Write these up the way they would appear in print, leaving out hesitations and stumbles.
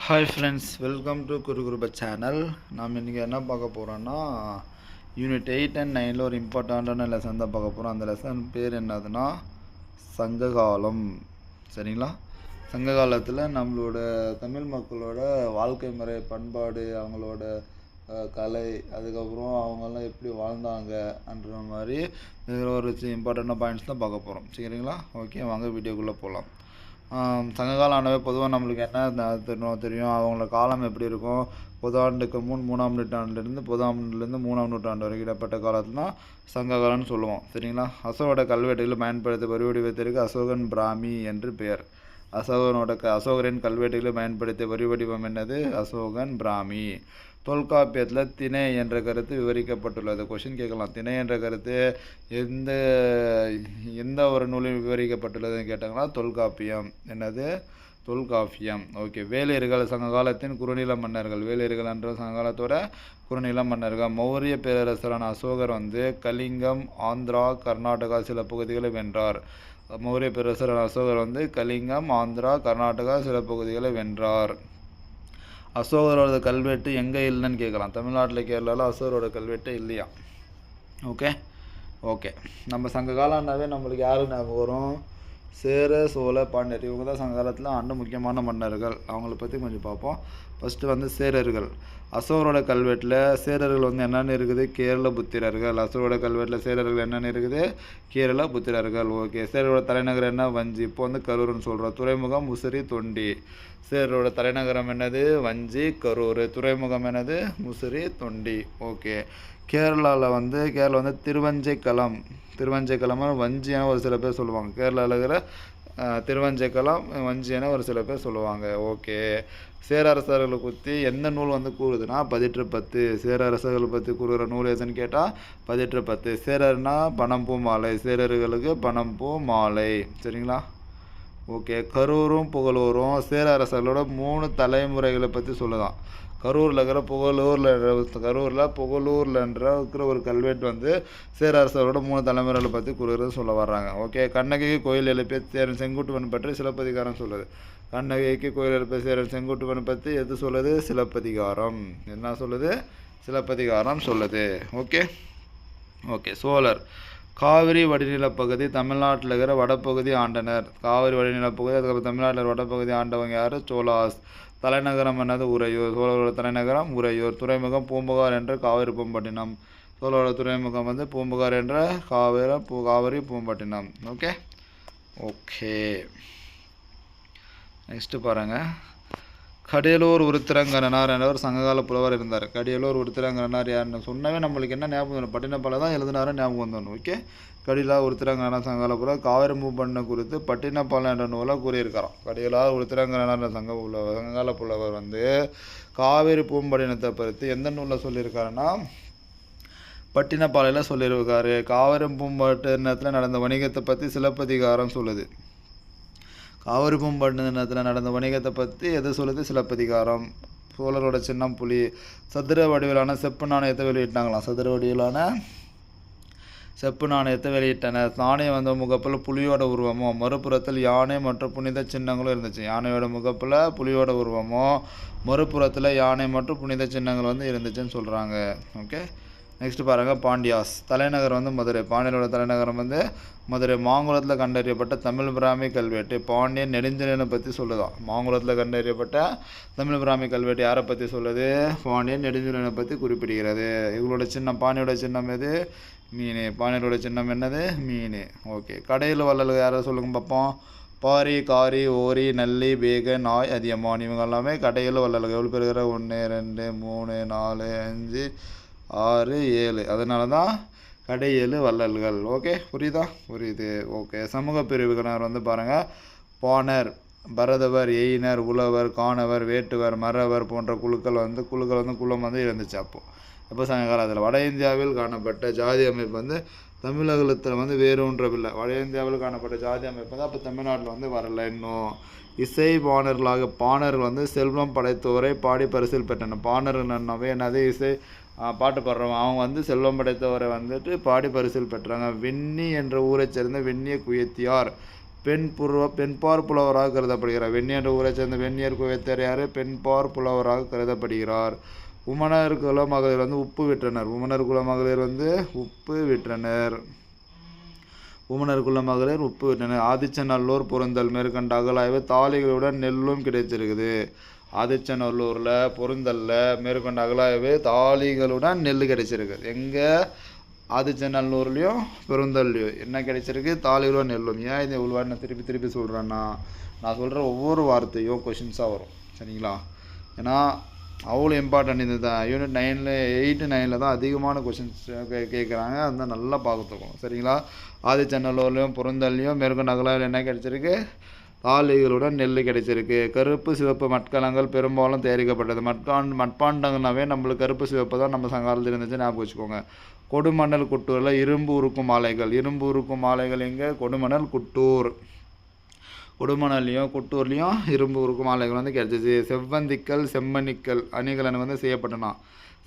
Hi friends, welcome to குருகுருப channel. நாம் இன்றைக்கி என்ன பார்க்க போகிறோன்னா, யூனிட் 8 and 9 ஒரு இம்பார்ட்டண்ட்டான லெசன் தான் பார்க்க போகிறோம். அந்த லெசன் பேர் என்னதுன்னா சங்ககாலம். சரிங்களா? சங்க காலத்தில் நம்மளோட தமிழ் மக்களோட வாழ்க்கை முறை, பண்பாடு, அவங்களோட கலை, அதுக்கப்புறம் அவங்கெல்லாம் எப்படி வாழ்ந்தாங்கன்ற மாதிரி ஒரு இம்பார்ட்டண்ட்டான பாயிண்ட்ஸ் தான் பார்க்க போகிறோம். சரிங்களா? ஓகே, வாங்க வீடியோக்குள்ளே போகலாம். சங்ககாலம் ஆனவே பொதுவாக நம்மளுக்கு என்ன தெரியும், அவங்களோட காலம் எப்படி இருக்கும். பொதாண்டுக்கு மூணாம் நூற்றாண்டுலேருந்து பொதாண்டுலேருந்து 3ஆம் நூற்றாண்டு வரைக்கும் இடப்பட்ட காலத்தில் தான் சங்ககாலம்னு சொல்லுவோம். சரிங்களா? அசோகோட கல்வெட்டுகளில் பயன்படுத்த வரிவடிவத்திற்கு அசோகன் பிராமி என்று பெயர். அசோகரின் கல்வெட்டுகளில் பயன்படுத்திய வரிவடிவம் என்னது? அசோகன் பிராமி. தொல்காப்பியத்தில் திணை என்ற கருத்து விவரிக்கப்பட்டுள்ளது. கொஷின் கேட்கலாம், திணை என்ற கருத்து எந்த ஒரு நூலில் விவரிக்கப்பட்டுள்ளதுன்னு கேட்டாங்கன்னா தொல்காப்பியம். என்னது? தொல்காப்பியம். ஓகே. வேளிர்கள் சங்ககாலத்தின் குறுநில மன்னர்கள். வேளிர்கள் என்ற சங்ககாலத்தோட குறுநில மன்னர்கள். மௌரிய பேரரசரான அசோகர் கலிங்கம், ஆந்திரா, கர்நாடகா சில பகுதிகளை வென்றார். மௌரிய பேரரசரான அசோகர் கலிங்கம், ஆந்திரா, கர்நாடகா சில பகுதிகளை வென்றார். அசோகரோட கல்வெட்டு எங்கே இல்லைன்னு கேட்கலாம். தமிழ்நாட்டில், கேரளாவில் அசோகரோட கல்வெட்டு இல்லையா? ஓகே. நம்ம சங்க காலம்னாவே நம்மளுக்கு யார் ஞாபகம் வரும்? சேர, சோழ, பாண்டியர். இவங்க தான் சங்க காலத்தில் ஆண்டு முக்கியமான மன்னர்கள். அவங்கள பற்றி கொஞ்சம் பார்ப்போம். ஃபஸ்ட்டு சேரர்கள். அசோகரோட கல்வெட்டில் சேரர்கள் என்னென்னு இருக்குது? கேரள புத்திரர்கள். அசோகரோட கல்வெட்டில் சேரர்கள் என்னென்னு இருக்குது? கேரள புத்திரர்கள். ஓகே. சேரரோட தலைநகர் என்ன? வஞ்சி. இப்போ கரூர்னு சொல்கிறோம். துறைமுகம் முசிறி, தொண்டி. சேரரோட தலைநகரம் என்னது? வஞ்சி, கரூர். துறைமுகம் என்னது? முசிறி, தொண்டி. ஓகே. கேரளாவில் கேரளா திருவஞ்சைக்களம். திருவஞ்சைக்களம் வஞ்சியான ஒரு சில பேர் சொல்லுவாங்க. கேரளாவில் இருக்கிற திருவஞ்சைக்களம் வஞ்சியான ஒரு சில பேர் சொல்லுவாங்க. ஓகே. சேர அரசர்களை பற்றி எந்த நூல் கூறுதுன்னா பதிற்று பத்து. சேர அரசர்களை பற்றி கூறுகிற நூல் எதுன்னு கேட்டால் பதிற்று பத்து. சேரர்னா பணம்பூ மாலை. சேரர்களுக்கு பணம்பூ மாலை. சரிங்களா? ஓகே. கரூரும் புகழூரும் சேர அரசர்களோட 3 தலைமுறைகளை பற்றி சொல்லுதான். கரூரில் இருக்கிற புகழூரில் இருக்கிற ஒரு கல்வெட்டு சேர அரசரோட 3 தலைமுறைகளை பற்றி கூறுகிறது சொல்ல வர்றாங்க. ஓகே. கண்ணகிக்கு கோயில் எழுப்பிய சேரன் செங்குட்டுவன் பற்றி சிலப்பதிகாரம் சொல்லுது. கண்ணகிக்கு கோயில் எழுப்பிய சேரன் செங்குட்டுவன் பற்றி எது சொல்லுது? சிலப்பதிகாரம். என்ன சொல்லுது? சிலப்பதிகாரம் சொல்லுது. ஓகே. சோழர். காவிரி வடிநிலப்பகுதி தமிழ்நாட்டில் இருக்கிற வடப்பகுதி ஆண்டனர். காவிரி வடிநிலப்பகுதி, அதுக்கப்புறம் தமிழ்நாட்டில் வடப்பகுதி ஆண்டவங்க யார்? சோழாஸ். தலைநகரம் என்னது? உறையூர். சோழரோட தலைநகரம் உறையூர். துறைமுகம் பூம்புகார் என்ற காவிரி பூம்பட்டினம். சோழரோட துறைமுகம் பூம்புகார் என்ற காவிரி பூம்பட்டினம். ஓகே. நெக்ஸ்ட் பாருங்கள். கடியலூர் உருத்திரங்கரனார் என்ற ஒரு சங்ககால புலவர் இருந்தார். கடியலூர் உருத்திரங்கரனார் யாருன்னு சொன்னாவே நம்மளுக்கு என்ன ஞாபகம் வரும்? பட்டினப்பாலை தான் எழுதினாரும் ஞாபகம் வந்துடணும். ஓகே. கடியலூர் உருத்திரங்கரனார் சங்ககால புலவர் காவிரி பூம்பட்டினம் குறித்து பட்டினப்பாலை என்ற நூலை கூறியிருக்கிறான். கடியலூர் உருத்திரங்கரனார் சங்ககால புலவர் காவிரி பூம்பட்டினத்தை பற்றி எந்த நூலில் சொல்லியிருக்காருன்னா பட்டினப்பாலையில் சொல்லியிருக்காரு. காவிரி பூம்பட்டினத்தில் நடந்த வணிகத்தை பற்றி சிலப்பதிகாரம் சொல்லுது. காவிரி பூம்பட்டினத்தில் நடந்த வணிகத்தை பற்றி எது சொல்லுது? சிலப்பதிகாரம். சோழரோட சின்னம் புலி. சதுர வடிவிலான செப்பு நாணயத்தை வெளியிட்டாங்களாம். சதுர வடிவிலான செப்பு நாணயத்தை வெளியிட்டனர். நாணயம் முகப்பில் புலியோட உருவமும் மறுபுறத்தில் யானை மற்றும் புனித சின்னங்களும் இருந்துச்சு. யானையோட முகப்பில் புலியோட உருவமும் மறுபுறத்தில் யானை மற்றும் புனித சின்னங்கள் இருந்துச்சுன்னு சொல்கிறாங்க. ஓகே. நெக்ஸ்ட் பாருங்கள். பாண்டியாஸ். தலைநகர் மதுரை. பாண்டியனோட தலைநகரம் மதுரை. மாங்குளத்தில் கண்டறியப்பட்ட தமிழ் பிராமி கல்வெட்டு பாண்டியன் நெடுஞ்செழியனை பற்றி சொல்லுதான். மாங்குளத்தில் கண்டறியப்பட்ட தமிழ் பிராமி கல்வெட்டு யாரை பற்றி சொல்லுது? பாண்டியன் நெடுஞ்செழியனை பற்றி குறிப்பிடுகிறது. இவங்களோட சின்னம், பாண்டியோட சின்னம் எது? மீன். பாண்டியனோட சின்னம் என்னது? மீன். ஓகே. கடையில் வள்ளல் யாரை சொல்லுங்க பார்ப்போம். பாரி, காரி, ஓரி, நல்லி, பேக, நாய், அதியமான். இவங்க எல்லாமே கடையில் வள்ளல்கள். எவ்வளோ பேர் இருக்கிற? 1 2 3 4 5 6 7. அதனால தான் கடையேழு வள்ளல்கள். ஓகே. புரியுது. ஓகே. சமூக பிரிவுகளார் பாருங்கள். பாணர், பரதவர், எயினர், உழவர், காணவர், வேட்டுவர், மறவர் போன்ற குழுக்கள் குளம் இருந்துச்சு. அப்போ சங்க காலத்தில் வட இந்தியாவில் காணப்பட்ட ஜாதி அமைப்பு தமிழகத்தில் வேறொன்றவில்லை. வட இந்தியாவில் காணப்பட்ட ஜாதி அமைப்பு அப்போ தமிழ்நாட்டில் வரல இன்னும். இசை பாணர்களாக பாணர்கள் செல்வம் படைத்தோரை பாடி பரிசில் பெற்றனர். பாணர்கள்னாவே என்னது? இசை பாட்டு பாடுறவங்க. அவங்க செல்வம் படைத்தவரை பாடி பரிசில் பெற்றாங்க. வெண்ணி என்ற ஊரை சேர்ந்த வெண்ணிய குயத்தியார் பெண்பார் புலவராக கருதப்படுகிறார். வெண்ணி என்ற ஊரை சேர்ந்த வெண்ணியர் குவைத்தர் யார்? பெண்பார் புலவராக கருதப்படுகிறார். உமனர் குல மகளிர் வந்து உப்பு விற்றனர். உமனர் குல மகளிர் வந்து உப்பு விற்றனர். உமனர் குல மகளிர் உப்பு விற்றனர். ஆதிச்சநல்லூர் பொருந்தல் மேற்கண்ட அகலாய்வு தாலிகளுடன் நெல்லும் கிடைச்சிருக்குது. ஆதிச்சநல்லூரில் பொருந்தலில் மேற்கொண்ட அகலாய்வு தாலிகளுடன் நெல் கிடைச்சிருக்கு. எங்கே? ஆதிச்சநல்லூர்லேயும் பொருந்தல்லையும் என்ன கிடைச்சிருக்கு? தாலிகளுடன் நெல்லும். ஏன் இதை இவ்வளோ நான் திருப்பி சொல்கிறேன்னா, நான் சொல்கிற ஒவ்வொரு வார்த்தையும் கொஷின்ஸாக வரும். சரிங்களா? ஏன்னா அவ்வளோ இம்பார்ட்டன்ட் இது தான். யூனிட் 9ல் 8, 9ல் தான் அதிகமான கொஷின்ஸ் கேட்குறாங்க. அதுதான் நல்லா பார்த்துக்கணும். சரிங்களா? ஆதிச்சநல்லூர்லேயும் பொருந்தல்லையும் மேற்கொண்ட அகலாய்வில் என்ன கிடைச்சிருக்கு? தாலிகளுடன் நெல் கிடைச்சிருக்கு. கருப்பு சிவப்பு மட்கலங்கள் பெரும்பாலும் தயாரிக்கப்பட்டது. மட்பாண்டங்கள்னாவே நம்மளுக்கு கருப்பு சிவப்பு தான் நம்ம சங்காலத்தில் இருந்துச்சு, ஞாபகம் வச்சுக்கோங்க. கொடுமணல் குட்டூரில் இரும்பு உருக்கும் ஆலைகள். இரும்பு உருக்கும் ஆலைகள் எங்கே? கொடுமணல் குட்டூர். கொடுமணல்லையும் குட்டூர்லேயும் இரும்பு உருக்கும் ஆலைகள் வந்து கிடைச்சிச்சு. செவ்வந்திக்கல் செம்மணிக்கல் அணிகலன் வந்து செய்யப்பட்டனா.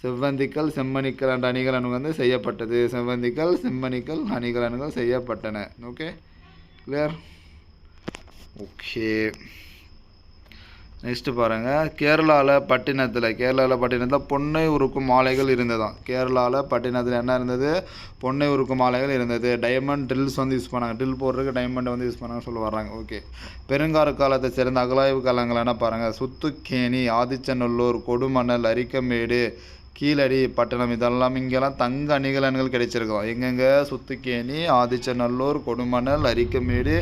செவ்வந்திக்கல் செம்மணிக்கல் என்ற அணிகலன் வந்து செய்யப்பட்டது. செவ்வந்திக்கல் செம்மணிக்கல் அணிகலன்கள் செய்யப்பட்டன. Okay, clear? ஓகே, நெக்ஸ்ட்டு பாருங்கள். கேரளாவில் பட்டினத்தில் பொன்னை உருக்கும் ஆலைகள் இருந்ததான். கேரளாவில் பட்டினத்தில் என்ன இருந்தது? பொன்னை உருக்கும் ஆலைகள் இருந்தது. டைமண்ட் ட்ரில்ஸ் வந்து யூஸ் பண்ணாங்க. ட்ரில் போடுறதுக்கு டைமண்ட் வந்து யூஸ் பண்ணாங்கன்னு சொல்ல வர்றாங்க. ஓகே, பெருங்கார காலத்தை சேர்ந்த அகலாய்வு காலங்கள் என்ன பாருங்கள். சுத்துக்கேணி, ஆதிச்சநல்லூர், கொடுமணல், அரிக்கமேடு, கீழடி பட்டணம், இதெல்லாம் இங்கெல்லாம் தங்க அணிகலன்கள் கிடைச்சிருக்கோம். எங்கெங்கே? சுத்துக்கேணி, ஆதிச்சநல்லூர், கொடுமணல், அரிக்கமேடு,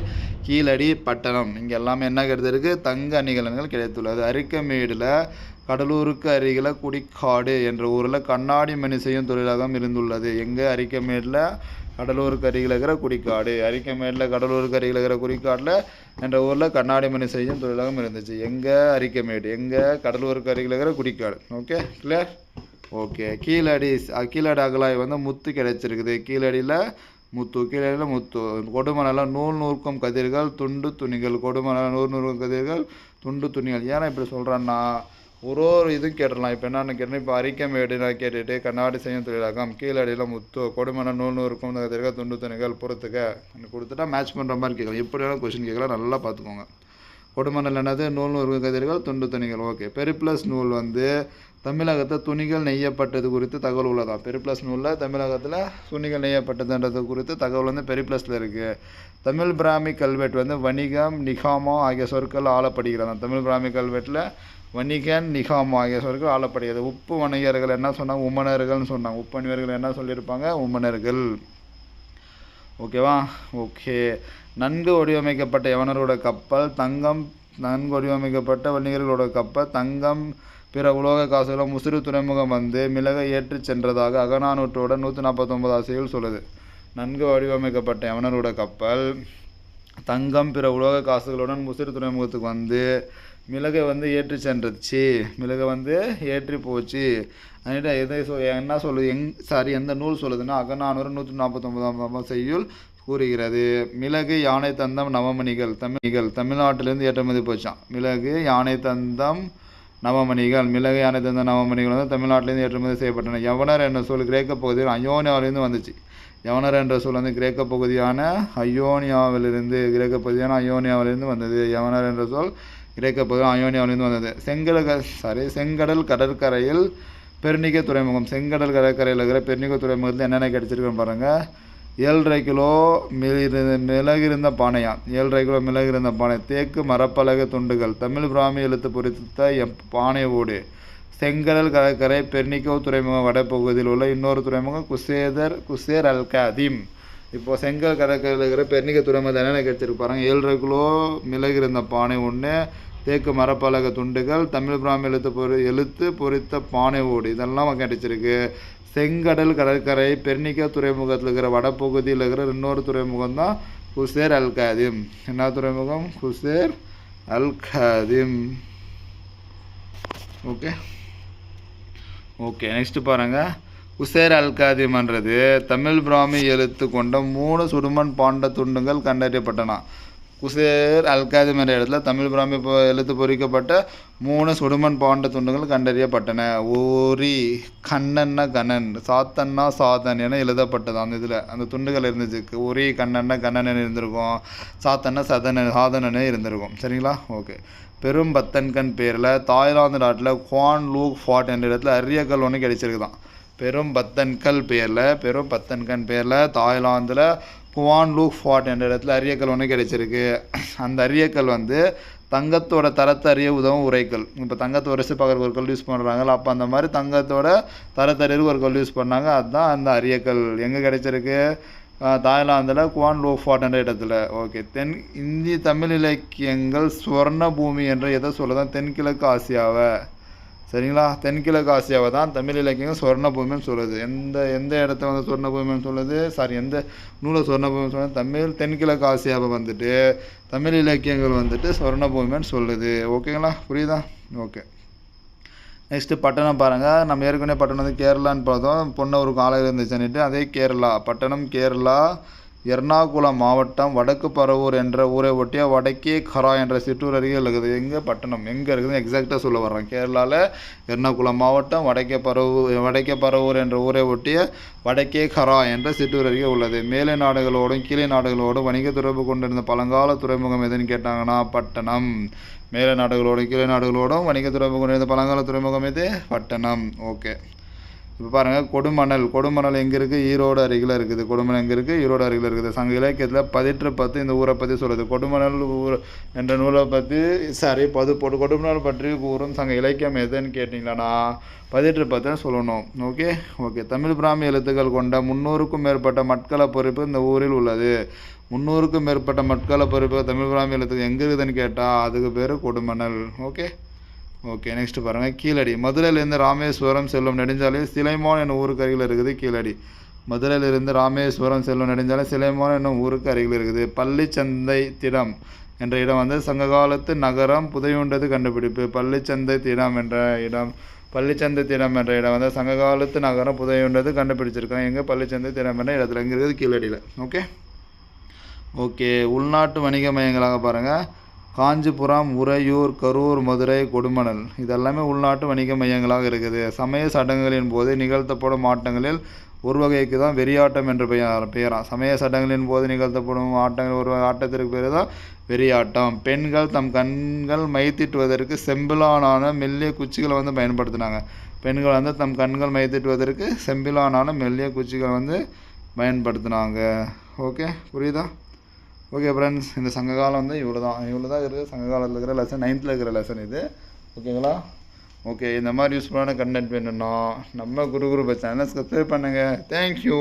கீழடி பட்டணம், இங்கே எல்லாமே என்ன கிடைத்திருக்கு? தங்க அணிகலன்கள் கிடைத்துள்ளது. அரிக்கமேடில் கடலூருக்கு அருகில் குடிக்காடு என்ற ஊரில் கண்ணாடி மணி செய்யும் தொழிலகம் இருந்துள்ளது. எங்கே? அரிக்கமேடில் கடலூருக்கு அருகில் இருக்கிற குடிக்காடு. அரிக்கமேடில் கடலூருக்கு அருகில் இருக்கிற குடிக்காட்டில் என்ற ஊரில் கண்ணாடி மணி செய்யும் தொழிலகம் இருந்துச்சு. எங்கே? அரிக்கமேடு. எங்கே? கடலூருக்கு அருகில் இருக்கிற Kudikadu. Okay, clear? Okay, Keezhadi அகலாய் வந்து முத்து கிடைச்சிருக்குது. கீழடியில் முத்து. கொடுமணலில் நூல் நூற்கும் கதிர்கள் துண்டு துணிகள். கொடுமணலில் நூல் நூற்கும் கதிர்கள் துண்டு துணிகள். ஏன்னா இப்படி சொல்கிறேன்னா ஒரு இதுவும் கேட்டுடலாம். இப்போ என்னென்னு கேட்டேன், இப்போ அரிக்கமேடு நான் கேட்டுட்டு கண்ணாடி செய்யும் தொழிலகம், கீழடியில் முத்து, கொடுமணல் நூல் நூற்கும் கதிர்கள் துண்டு துணிகள் பொறுத்துக்க கொடுத்துட்டா மேட்ச் பண்ணுற மாதிரி கேட்கலாம். எப்படியான கொஸ்டின் கேட்கலாம், நல்லா பார்த்துக்கோங்க. கொடுமணல் என்னது? நூல் நூற்கும் கதிர்கள் துண்டு துணிகள். ஓகே, பெரிப்ளஸ் நூல் வந்து தமிழகத்தில் துணிகள் நெய்யப்பட்டது குறித்து தகவல் உள்ளதான். பெரிப்ளஸ் நூலில் தமிழகத்தில் துணிகள் நெய்யப்பட்டதுன்றது குறித்து தகவல் வந்து பெரிப்ளஸில் இருக்குது. தமிழ் பிராமி கல்வெட்டு வந்து வணிகம், நிகாமோ ஆகிய சொற்கள் ஆளப்படுகிறது. தமிழ் பிராமி கல்வெட்டில் வணிகன், நிகாமோ ஆகிய சொற்கள் ஆளப்படுகிறது. உப்பு வணிகர்கள் என்ன சொன்னாங்க? உமனர்கள்னு சொன்னாங்க. உப்பு வணிகர்கள் என்ன சொல்லியிருப்பாங்க? உமனர்கள். ஓகேவா? ஓகே, நன்கு வடிவமைக்கப்பட்ட யவனரோட கப்பல் தங்கம். நன்கு வடிவமைக்கப்பட்ட வணிகர்களோட கப்பல் தங்கம் பிற உலோக காசுகளை முசிறு துறைமுகம் வந்து மிளகை ஏற்றி சென்றதாக அகநானூற்றோட 149 செய்யுள் சொல்லுது. நன்கு வடிவமைக்கப்பட்ட யவனரோட கப்பல் தங்கம் பிற உலோக காசுகளுடன் முசிறு துறைமுகத்துக்கு வந்து மிளகை வந்து ஏற்றி சென்றுச்சு. மிளகை வந்து ஏற்றி போச்சு. அதனால் எதை என்ன சொல்லுது? எந்த நூல் சொல்லுதுன்னா அகநானூறு 149 செய்யுள் கூறுகிறது. மிளகு யானை தந்தம் நவமணிகள் தமிழ்நாட்டிலேருந்து ஏற்றுமதி போச்சான். மிளகு யானை தந்தம் நவமணிகள். மிளகு யானை தந்த நவமணிகள் வந்து தமிழ்நாட்டிலேருந்து ஏற்றுமதி செய்யப்பட்டன. யவனர் என்ற சொல் கிரேக்க பகுதியில் அயோனியாவிலிருந்து வந்துச்சு. யவனர் என்ற சொல் வந்து கிரேக்க பகுதியான அயோனியாவிலிருந்து வந்தது. யவனர் என்ற சொல் கிரேக்க பகுதியில் அயோனியாவிலிருந்து வந்தது. செங்கடல் கடற்கரையில் பெர்னிகே துறைமுகம். செங்கடல் கடற்கரையில் இருக்கிற பெர்னிகே துறைமுகத்தில் என்னென்ன கிடைச்சிருக்குன்னு பாருங்கள். 7.5 கிலோ மிளகு இருந்த பானையாம். 7.5 கிலோ மிளகு இருந்த பானை. தேக்கு மரப்பலகை துண்டுகள். தமிழ் பிராமி எழுத்து பொறித்த பானை ஓடு. செங்கடல் கடற்கரை பெர்னிகோ துறைமுகம் வடப்பகுதியில் உள்ள இன்னொரு துறைமுகம் குசேர் அல் கதீம். இப்போது செங்கல் கடற்கரையில் இருக்கிற பெர்னிகோ துறைமுகத்தில் என்னென்ன கிடைச்சிருப்பாங்க? 7.5 கிலோ மிளகு இருந்த பானை ஒன்று, தேக்கு மரப்பலகை துண்டுகள், தமிழ் பிராமி எழுத்து பொறித்த பானை ஓடு, இதெல்லாம் கிடைச்சிருக்கு. செங்கடல் கடற்கரை பெர்னிகா துறைமுகத்தில் இருக்கிற வடப்பகுதியில் இருக்கிற இன்னொரு துறைமுகம் தான் குசேர் அல் கதீம். என்ன துறைமுகம்? குசேர் அல் கதீம். ஓகே, நெக்ஸ்ட் பாருங்கள். குசேர் அல் கதீம்ன்றது தமிழ் பிராமி எழுத்து கொண்ட 3 சுடுமண் பாண்ட துண்டுகள் கண்டறியப்பட்டன. குசேர் அல்காதிம் என்ற இடத்துல தமிழ் பிராமி எழுத்து பொறிக்கப்பட்ட 3 சுடுமண் பாண்ட துண்டுகள் கண்டறியப்பட்டன. ஓரி கண்ணன்னா கண்ணன், சாத்தன்னா சாதன் என எழுதப்பட்டது. அந்த இதில் அந்த துண்டுகள் இருந்துச்சு. ஓரி கண்ணன்னா கண்ணன் இருந்திருக்கும், சாத்தன்னா சாதனன்னு இருந்திருக்கும். சரிங்களா? ஓகே. பெரும் பத்தன்கண் பேரில் தாய்லாந்து நாட்டில் குவான் லூக் ஃபாட் என்ற இடத்துல அரியக்கல் ஒன்று கிடைச்சிருக்குதான். பெரும் பத்தன்கண் பேரில் தாய்லாந்தில் குவான் லூக் ஃபாட் என்ற இடத்துல அரியக்கல் ஒன்று கிடைச்சிருக்கு. அந்த அரியக்கல் வந்து தங்கத்தோட தரத்தை அறிய உதவும் உரைக்கல். இப்போ தங்கத்தை உரைச்சி பார்க்குற ஒரு கல் யூஸ் பண்ணுறாங்கல்ல, அப்போ அந்த மாதிரி தங்கத்தோட தரத்தறிவு ஒரு கல் யூஸ் பண்ணாங்க. அதுதான் அந்த அரியக்கல். எங்கே கிடைச்சிருக்கு? தாய்லாந்தில் குவான் லூக் ஃபாட் என்ற இடத்துல. ஓகே. இந்திய தமிழ் இலக்கியங்கள் சுவர்ண பூமி என்ற எதை சொல்லுதான்? தென்கிழக்கு ஆசியாவை. சரிங்களா? தென்கிழக்கு ஆசியாவை தான் தமிழ் இலக்கியங்கள் சுவர்ண பூமின்னு சொல்லுது. எந்த இடத்த வந்து சுவர்ண பூமின்னு சொல்லுது? எந்த நூலை சுவர்ண பூமின்னு சொல்லுது? தென்கிழக்கு ஆசியாவை வந்துட்டு தமிழ் இலக்கியங்கள் வந்துட்டு சுவர்ண பூமின்னு சொல்லுது. ஓகேங்களா? புரியுதா? ஓகே. நெக்ஸ்ட்டு பட்டணம் பாருங்கள். நம்ம ஏற்கனவே பட்டணம் வந்து கேரளான்னு பார்த்தோம். பொன்னூருக்கு ஆலையில் இருந்துச்சுன்னுட்டு. அதே கேரளா பட்டணம். கேரளா எர்ணாகுளம் மாவட்டம் வடக்கு பரவூர் என்ற ஊரை ஒட்டிய வடக்கே கரா என்ற சிற்றூர் அருகே இருக்குது. எங்கே பட்டணம் எங்கே இருக்குதுன்னு எக்ஸாக்டாக சொல்ல வர்றேன். கேரளாவில் எர்ணாகுளம் மாவட்டம் வடக்கே பரவூர் என்ற ஊரை ஒட்டிய வடக்கே கரா என்ற சிற்றூர் அருகே உள்ளது. மேலை நாடுகளோடும் கீழே நாடுகளோடும் வணிக தொடர்பு கொண்டிருந்த பழங்கால துறைமுகம் எதுன்னு கேட்டாங்கன்னா பட்டணம். மேலை நாடுகளோடும் கீழே நாடுகளோடும் வணிக தொடர்பு கொண்டிருந்த பழங்கால துறைமுகம் எது? பட்டணம். ஓகே. இப்போ பாருங்கள், கொடுமணல் எங்கே இருக்குது? ஈரோடு அருகில் இருக்குது. கொடுமணல் எங்கே இருக்குது? ஈரோடு அருகில் இருக்குது. சங்க இலக்கியத்தில் பதிற்று பத்து இந்த ஊரை பற்றி சொல்லுது. கொடுமணல் ஊர் என்ற நூலை பற்றி கொடுமணல் பற்றி கூறும் சங்க இலக்கியம் எதுன்னு கேட்டிங்களாண்ணா பதிற்று பத்துன்னு சொல்லணும். ஓகே. தமிழ் பிராமி எழுத்துக்கள் கொண்ட 300க்கும் மேற்பட்ட மட்கள பொறிப்பு இந்த ஊரில் உள்ளது. 300க்கும் மேற்பட்ட மட்கள பொறிப்பு தமிழ் பிராமி எழுத்துக்கள் எங்கே இருக்குதுன்னு கேட்டால் அதுக்கு பேர் கொடுமணல். ஓகே. நெக்ஸ்ட் பாருங்கள், கீழடி. மதுரையிலேருந்து ராமேஸ்வரம் செல்லும் நெடுஞ்சாலையில் சிலைமான் என்னும் ஊருக்கு அருகில் இருக்குது கீழடி. மதுரையிலிருந்து ராமேஸ்வரம் செல்லும் நெடுஞ்சாலை சிலைமான் என்னும் ஊருக்கு அருகில் இருக்குது. பள்ளிச்சந்தை திடம் என்ற இடம் வந்து சங்ககாலத்து நகரம் புதையுண்டது கண்டுபிடிப்பு. பள்ளிச்சந்தை திடம் என்ற இடம் வந்து சங்ககாலத்து நகரம் புதையுண்டது கண்டுபிடிச்சிருக்காங்க. எங்கே? பள்ளிச்சந்தை திடம் என்ற இடத்துல எங்கே இருக்குது? கீழடியில். ஓகே. உள்நாட்டு வணிக மையங்களாக பாருங்கள், காஞ்சிபுரம், உறையூர், கரூர், மதுரை, கொடுமணல் இதெல்லாமே உள்நாட்டு வணிக மையங்களாக இருக்குது. சமய சடங்குகளின் போது நிகழ்த்தப்படும் ஆட்டங்களில் ஒரு வகைக்கு தான் வெறியாட்டம் என்று பெயராம். சமய சடங்குகளின் போது நிகழ்த்தப்படும் ஆட்டங்கள் ஒரு ஆட்டத்திற்கு பேர் தான் வெறியாட்டம். பெண்கள் தம் கண்கள் மைத்திட்டுவதற்கு செம்பிலான மெல்லிய குச்சிகளை வந்து பயன்படுத்தினாங்க. பெண்கள் வந்து தம் கண்கள் மைத்திட்டுவதற்கு செம்பிலான மெல்லிய குச்சிகள் வந்து பயன்படுத்தினாங்க. ஓகே, புரியுதா? ஓகே ஃப்ரெண்ட்ஸ், இந்த சங்ககாலம் வந்து இவ்வளோ தான் இருக்குது. சங்ககாலத்தில் இருக்கிற லெசன் 9th இருக்கிற லெசன் இது. ஓகேங்களா? ஓகே. இந்த மாதிரி யூஸ்ஃபுல்லான கண்டென்ட் வேணும்னா நம்ம குரு சேனலை சப்ஸ்கிரைப் பண்ணுங்கள். தேங்க்யூ.